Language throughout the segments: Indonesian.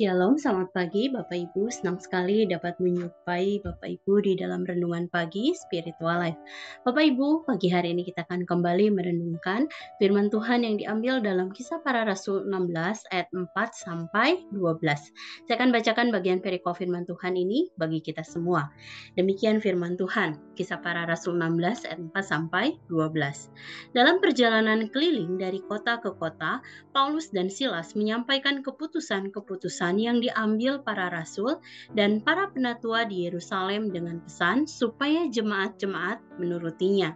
Shalom, selamat pagi Bapak Ibu. Senang sekali dapat menyupai Bapak Ibu di dalam renungan pagi Spiritual Life. Bapak Ibu, pagi hari ini kita akan kembali merenungkan firman Tuhan yang diambil dalam Kisah Para Rasul 16 ayat 4 sampai 12. Saya akan bacakan bagian perikop firman Tuhan ini bagi kita semua. Demikian firman Tuhan, Kisah Para Rasul 16 ayat 4 sampai 12. Dalam perjalanan keliling dari kota ke kota, Paulus dan Silas menyampaikan keputusan-keputusan yang diambil para rasul dan para penatua di Yerusalem dengan pesan supaya jemaat-jemaat menurutinya.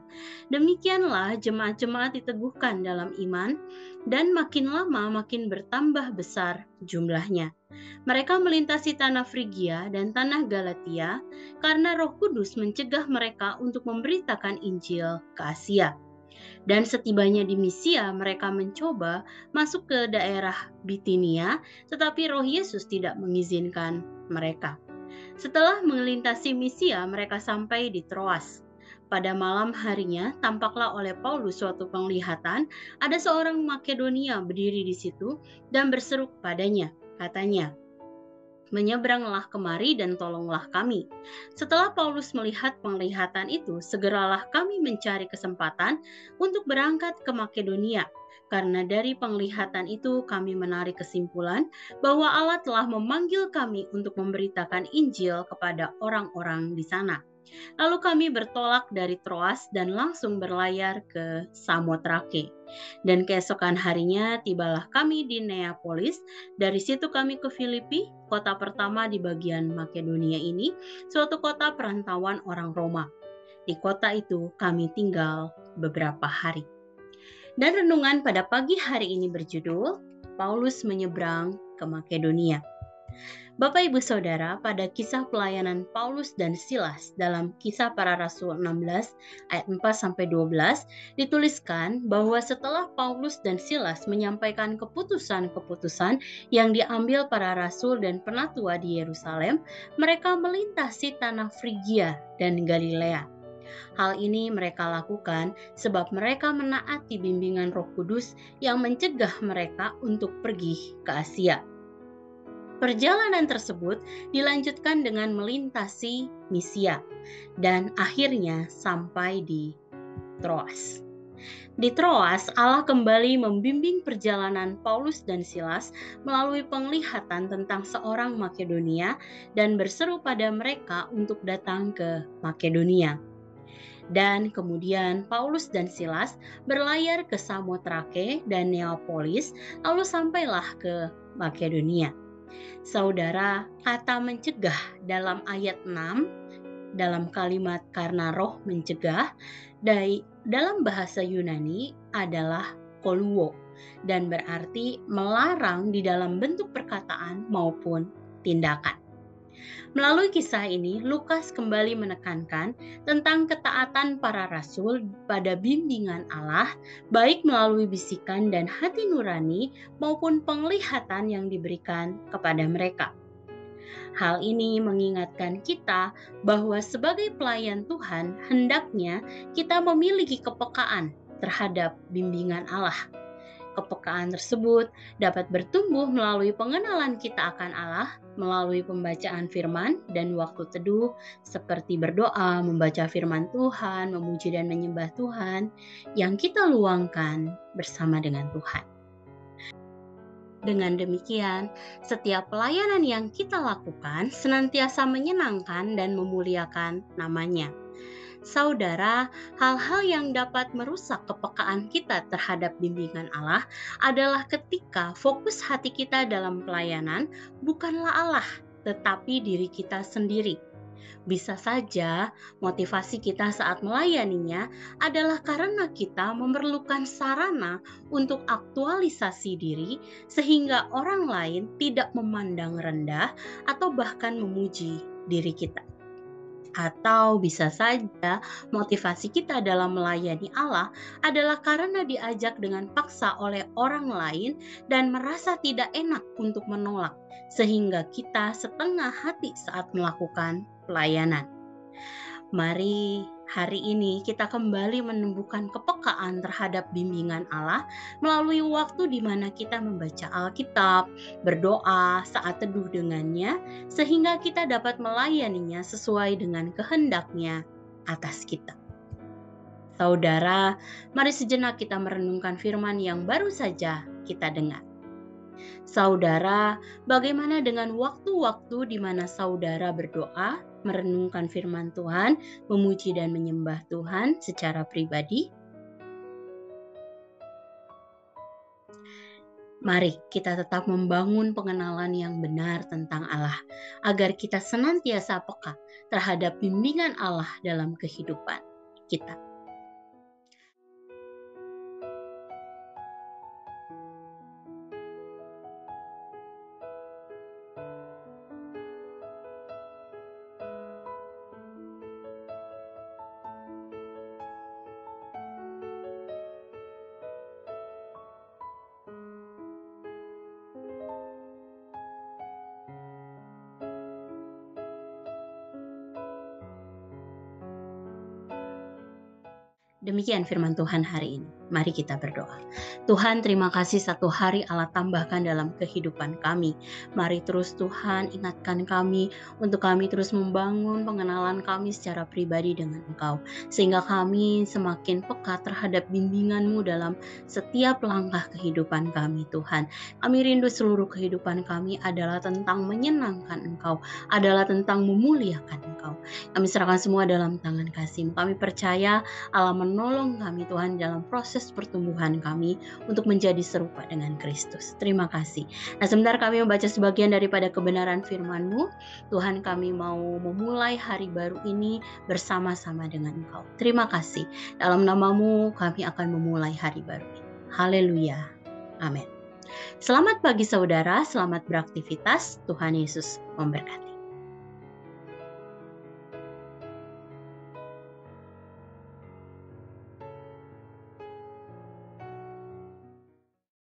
Demikianlah jemaat-jemaat diteguhkan dalam iman dan makin lama makin bertambah besar jumlahnya. Mereka melintasi tanah Frigia dan tanah Galatia karena Roh Kudus mencegah mereka untuk memberitakan Injil ke Asia. Dan setibanya di Misia, mereka mencoba masuk ke daerah Bitinia, tetapi Roh Yesus tidak mengizinkan mereka. Setelah melintasi Misia, mereka sampai di Troas. Pada malam harinya, tampaklah oleh Paulus suatu penglihatan, ada seorang Makedonia berdiri di situ dan berseru kepadanya, katanya, "Menyeberanglah kemari dan tolonglah kami." Setelah Paulus melihat penglihatan itu, segeralah kami mencari kesempatan untuk berangkat ke Makedonia. Karena dari penglihatan itu kami menarik kesimpulan bahwa Allah telah memanggil kami untuk memberitakan Injil kepada orang-orang di sana. Lalu kami bertolak dari Troas dan langsung berlayar ke Samotrake. Dan keesokan harinya tibalah kami di Neapolis. Dari situ kami ke Filipi, kota pertama di bagian Makedonia ini, suatu kota perantauan orang Roma. Di kota itu kami tinggal beberapa hari. Dan renungan pada pagi hari ini berjudul, Paulus menyeberang ke Makedonia. Bapak Ibu Saudara, pada kisah pelayanan Paulus dan Silas dalam Kisah Para Rasul 16 ayat 4-12 dituliskan bahwa setelah Paulus dan Silas menyampaikan keputusan-keputusan yang diambil para rasul dan penatua di Yerusalem, mereka melintasi tanah Frigia dan Galilea. Hal ini mereka lakukan sebab mereka menaati bimbingan Roh Kudus yang mencegah mereka untuk pergi ke Asia. Perjalanan tersebut dilanjutkan dengan melintasi Misia dan akhirnya sampai di Troas. Di Troas, Allah kembali membimbing perjalanan Paulus dan Silas melalui penglihatan tentang seorang Makedonia dan berseru pada mereka untuk datang ke Makedonia. Dan kemudian Paulus dan Silas berlayar ke Samotrake dan Neapolis, lalu sampailah ke Makedonia. Saudara, kata mencegah dalam ayat 6 dalam kalimat karena roh mencegah dalam bahasa Yunani adalah koluo dan berarti melarang di dalam bentuk perkataan maupun tindakan. Melalui kisah ini, Lukas kembali menekankan tentang ketaatan para rasul pada bimbingan Allah, baik melalui bisikan dan hati nurani maupun penglihatan yang diberikan kepada mereka. Hal ini mengingatkan kita bahwa sebagai pelayan Tuhan, hendaknya kita memiliki kepekaan terhadap bimbingan Allah. Kepekaan tersebut dapat bertumbuh melalui pengenalan kita akan Allah, melalui pembacaan firman dan waktu teduh seperti berdoa, membaca firman Tuhan, memuji dan menyembah Tuhan yang kita luangkan bersama dengan Tuhan. Dengan demikian, setiap pelayanan yang kita lakukan senantiasa menyenangkan dan memuliakan namanya. Saudara, hal-hal yang dapat merusak kepekaan kita terhadap bimbingan Allah adalah ketika fokus hati kita dalam pelayanan bukanlah Allah, tetapi diri kita sendiri. Bisa saja motivasi kita saat melayaninya adalah karena kita memerlukan sarana untuk aktualisasi diri sehingga orang lain tidak memandang rendah atau bahkan memuji diri kita. Atau bisa saja motivasi kita dalam melayani Allah adalah karena diajak dengan paksa oleh orang lain dan merasa tidak enak untuk menolak, sehingga kita setengah hati saat melakukan pelayanan. Mari Hari ini kita kembali menumbuhkan kepekaan terhadap bimbingan Allah melalui waktu di mana kita membaca Alkitab, berdoa, saat teduh dengannya, sehingga kita dapat melayaninya sesuai dengan kehendaknya atas kita. Saudara, mari sejenak kita merenungkan firman yang baru saja kita dengar. Saudara, bagaimana dengan waktu-waktu di mana saudara berdoa, merenungkan firman Tuhan, memuji dan menyembah Tuhan secara pribadi? Mari kita tetap membangun pengenalan yang benar tentang Allah, agar kita senantiasa peka terhadap bimbingan Allah dalam kehidupan kita. Demikian firman Tuhan hari ini. Mari kita berdoa. Tuhan, terima kasih satu hari Allah tambahkan dalam kehidupan kami. Mari terus Tuhan ingatkan kami untuk kami terus membangun pengenalan kami secara pribadi dengan Engkau. Sehingga kami semakin peka terhadap bimbingan-Mu dalam setiap langkah kehidupan kami Tuhan. Kami rindu seluruh kehidupan kami adalah tentang menyenangkan Engkau, adalah tentang memuliakan Engkau. Kami serahkan semua dalam tangan kasih-Mu. Kami percaya Allah menolong kami Tuhan dalam proses pertumbuhan kami untuk menjadi serupa dengan Kristus. Terima kasih. Nah, sebentar kami membaca sebagian daripada kebenaran firman-Mu. Tuhan, kami mau memulai hari baru ini bersama-sama dengan Engkau. Terima kasih. Dalam nama-Mu kami akan memulai hari baru ini. Haleluya. Amin. Selamat pagi saudara, selamat beraktivitas. Tuhan Yesus memberkati.